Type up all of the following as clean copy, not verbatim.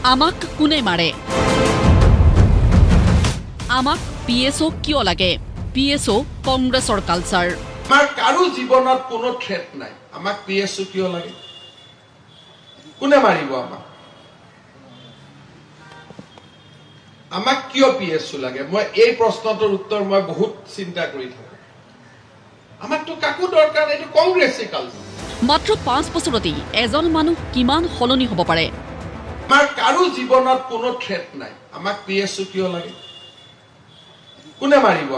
আমাক কোনে মাৰে আমাক পিএছও কিয় লাগে পিএছও কংগ্ৰেছৰ কালচাৰ আমাৰ কাৰো জীৱনত কোনো থ্ৰেট নাই আমাক পিএছও কিয় লাগে কোনে মাৰিব আমাক কিয় পিএছও লাগে মই এই প্ৰশ্নটোৰ উত্তৰ মই বহুত চিন্তা কৰি থাকো আমাকতো কাকো দৰকাৰ নাই কংগ্ৰেছৰ কালচাৰ মাত্ৰ 5 বছৰতেই এজন মানুহ কিমান সলনি হ'ব পাৰে আমাৰ কাৰো জীৱনত কোনো থ্ৰেট নাই আমাক পিএছও কিয় লাগে কোনে মাৰিব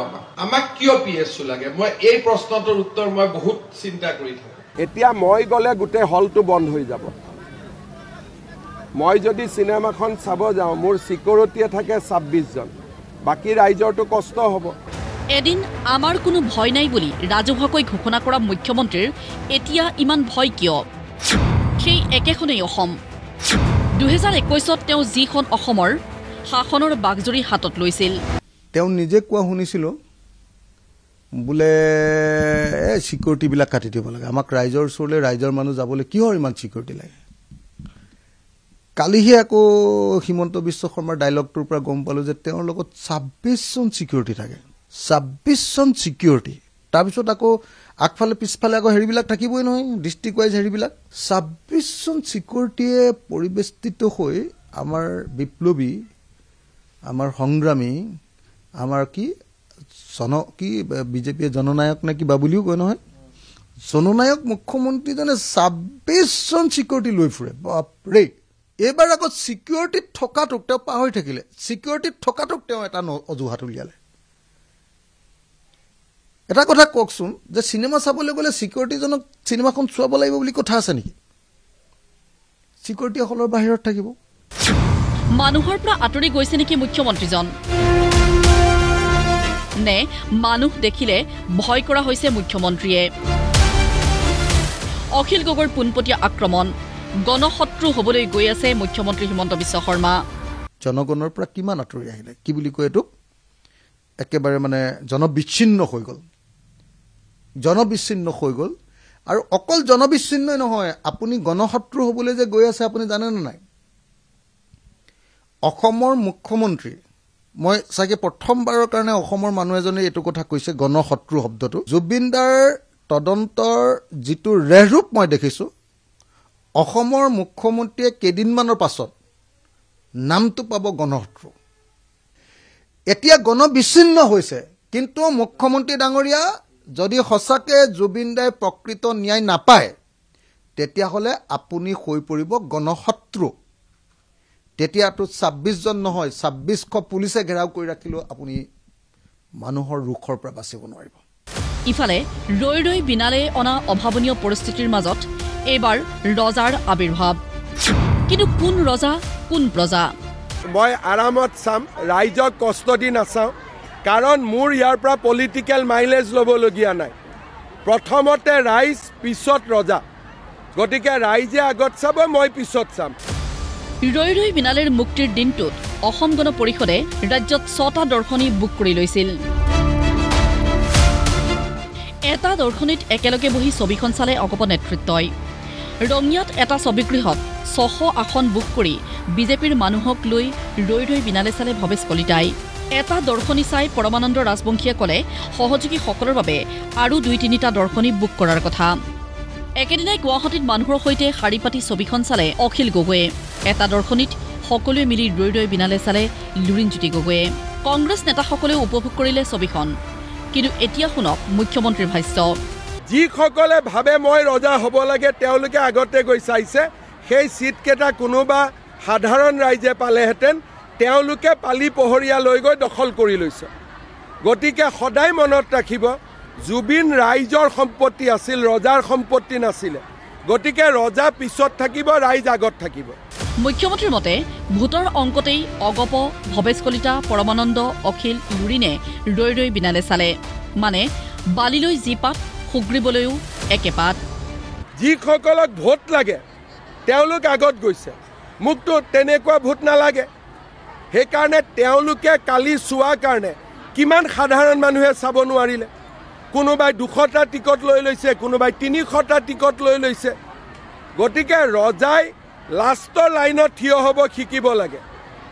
আমাক কিয় পিএছও লাগে মই এই প্ৰশ্নটোৰ উত্তৰ মই বহুত চিন্তা কৰি থাকো এতিয়া মই গলে গোটেই হলটো বন্ধ হৈ যাব মই যদি সিনেমাখন চাব যাওঁ মোৰ সিকিউৰিটিয়ে থাকে 26 জন বাকি ৰাইজৰটো কষ্ট হ'ব এদিন আমাৰ কোনো ভয় নাই বুলি ৰাজহুৱাকৈ ঘোষণা কৰা মুখ্যমন্ত্ৰীৰ এতিয়া ইমান ভয় কিয় সেই একেখনেই অসম 2021ত তেওঁ যিখন অসমৰ শাসনৰ বাগজৰি হাতত লৈছিল তেওঁ নিজে কোৱা শুনিছিল বুলে সিকিউৰিটি বিলাক কাটি দিব লাগে আমাক ৰাইজৰ ওচৰলৈ ৰাইজৰ মানুহ যাবলৈ কিহৰ ইমান সিকিউৰিটি লাগে কালিহে আকৌ হিমন্ত বিশ্ব শৰ্মাৰ ডায়লগটোৰ পৰা গম পালো যে তেওঁৰ লগত 26 জন সিকিউৰিটি থাকে 26 জন সিকিউৰিটি তাৰপিছত আকৌ আগফালে পিছফালে আকৌ হেৰিবিলাক থাকিবই নহয় ডিস্ট্ৰিক্ট ৱাইজ হেৰিবিলাক 26 জন সিকিউৰিটিয়ে পৰিবেষ্টিত হৈ আমাৰ বিপ্লৱী আমাৰ সংগ্ৰামী আমাৰ কি বিজেপিয়ে জননায়ক নে কিবা বুলিও কয় নহয় জননায়ক মুখ্যমন্ত্ৰীজনে 26 জন সিকিউৰিটি লৈ ফুৰে বাপৰে এবাৰ আকৌ সিকিউৰিটিত থকাটোক তেওঁ পাহৰি থাকিলে সিকিউৰিটিত থকাটোক তেওঁ এটা অজুহাত উলিয়ালে এটা কথা কওকচোন যে সিনেমা চাবলৈ গ'লে সিকিউৰিটিজনক সিনেমাখন চোৱাব লাগিব বুলি কথা আছে নেকি সিকিউৰিটি হলৰ বাহিৰত থাকিব মানুহৰ পৰা আঁতৰি গৈছে নেকি মুখ্যমন্ত্ৰীজন নে মানুহ দেখিলে ভয় কৰা হৈছে মুখ্যমন্ত্ৰীয়ে অখিল গগৈৰ পোনপটীয়া আক্ৰমণ গণশত্ৰু হ'বলৈ গৈ আছে মুখ্যমন্ত্ৰী হিমন্ত বিশ্ব শৰ্মা জনগণৰ পৰা কিমান আঁতৰি আহিলে কি বুলি কয় এইটো একেবাৰে মানে জনবিচ্ছিন্ন হৈ গ'ল আৰু অকল জনবিচ্ছিন্নই নহয় আপুনি গণশত্ৰু হ'বলৈ যে গৈ আছে আপুনি জানে নে নাই অসমৰ মুখ্যমন্ত্ৰী মই চাগে প্ৰথমবাৰৰ কাৰণে অসমৰ মানুহ এজনে এইটো কথা কৈছে গণশত্ৰু শব্দটো জুবিনদাৰ তদন্তৰ যিটো ৰেহৰূপ মই দেখিছো অসমৰ মুখ্যমন্ত্ৰীয়ে কেদিনমানৰ পাছত নামটো পাব গণশত্ৰু এতিয়া গণবিচ্ছিন্ন হৈছে কিন্তু মুখ্যমন্ত্ৰী ডাঙৰীয়া যদি সঁচাকে জুবিনদাই প্ৰকৃত ন্যায় নাপায় তেতিয়াহ'লে আপুনি হৈ পৰিব গণশত্ৰু তেতিয়াতো 26 জন নহয় 2600 পুলিচে ঘেৰাও কৰি ৰাখিলো আপুনি মানুহৰ ৰুখৰ পৰা বাচিব নোৱাৰিব ইফালে ৰৈ ৰৈ বিনালে অনা অভাৱনীয় পৰিস্থিতিৰ মাজত এবাৰ ৰজাৰ আবিৰ্ভাৱ কিন্তু কোন ৰজা কোন প্ৰজা মই আৰামত চাম ৰাইজক কষ্ট দি নাচাওঁ কাৰণ মোৰ ইয়াৰ পৰা পলিটিকেল মাইলেজ ল'বলগীয়া নাই প্ৰথমতে ৰাইজ পিছত ৰজা গতিকে ৰাইজে আগত চাব মই পিছত চাম ৰৈ ৰৈ বিনালেৰ মুক্তিৰ দিনটোত অসম গণ পৰিষদে ৰাজ্যত 6টা দৰ্শনী বুক কৰি লৈছিল এটা দৰ্শনীত একেলগে বহি ছবিখন চালে অগপ নেতৃত্বই ৰঙিয়াত এটা ছবিগৃহত 600 আসন বুক কৰি বিজেপিৰ মানুহক লৈ ৰৈ ৰৈ বিনালে চালে ভৱেশ কলিতাই এটা দৰ্শনী চাই পৰমানন্দ ৰাজবংশীয়ে ক'লে সহযোগীসকলৰ বাবে আৰু 2-3টা দৰ্শনী বুক কৰাৰ কথা একেদিনাই গুৱাহাটীত মানুহৰ সৈতে শাৰী পাতি ছবিখন চালে অখিল গগৈয়ে এটা দৰ্শনীত সকলোৱে মিলি ৰৈ ৰৈ বিনালে চালে লুৰিণজ্যোতি গগৈয়ে কংগ্ৰেছ নেতাসকলেও উপভোগ কৰিলে ছবিখন কিন্তু এতিয়া শুনক মুখ্যমন্ত্ৰীৰ ভাষ্য যিসকলে ভাবে মই ৰজা হ'ব লাগে তেওঁলোকে আগতে গৈ চাইছে সেই সিট কেইটা কোনোবা সাধাৰণ ৰাইজে পালেহেঁতেন তেওঁলোকে পালি পহৰীয়া লৈ গৈ দখল কৰি লৈছে গতিকে সদায় মনত ৰাখিব জুবিন ৰাইজৰ সম্পত্তি আছিল ৰজাৰ সম্পত্তি নাছিল গতিকে ৰজা পিছত থাকিব ৰাইজ আগত থাকিব মুখ্যমন্ত্ৰীৰ মতে ভোটৰ অংকতেই অগপ ভৱেশ কলিতা পৰমানন্দ অখিল লুৰিণে ৰৈ ৰৈ বিনালে চালে মানে বালিলৈ যি পাত সুগ্ৰীবলৈও একে পাত যিসকলক ভোট লাগে তেওঁলোক আগত গৈছে মুক্তো তেনেকুৱা ভোট নালাগে সেইকাৰণে তেওঁলোকে কালি চোৱাৰ কাৰণে কিমান সাধাৰণ মানুহে চাব নোৱাৰিলে কোনোবাই 200টা টিকট লৈ লৈছে কোনোবাই 300টা টিকট লৈ লৈছে গতিকে ৰজাই লাষ্টৰ লাইনত থিয় হ'ব শিকিব লাগে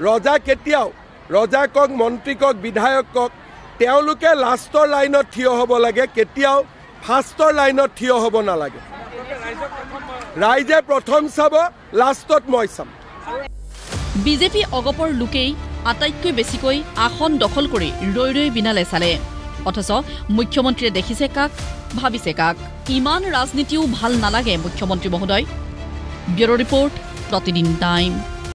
ৰজা কেতিয়াও ৰজা কওক মন্ত্ৰী কওক বিধায়ক কওক তেওঁলোকে লাষ্টৰ লাইনত থিয় হ'ব লাগে কেতিয়াও ফাৰ্ষ্টৰ লাইনত থিয় হ'ব নালাগে ৰাইজে প্ৰথম চাব লাষ্টত মই চাম বিজেপি অগপৰ লোকেই আটাইতকৈ বেছিকৈ আসন দখল কৰি ৰৈ বিনালে চালে অথচ মুখ্যমন্ত্ৰীয়ে দেখিছে কাক ভাবিছে কাক ইমান ৰাজনীতিও ভাল নালাগে মুখ্যমন্ত্ৰী মহোদয় ব্যুৰ ৰিপৰ্ট প্ৰতিদিন টাইম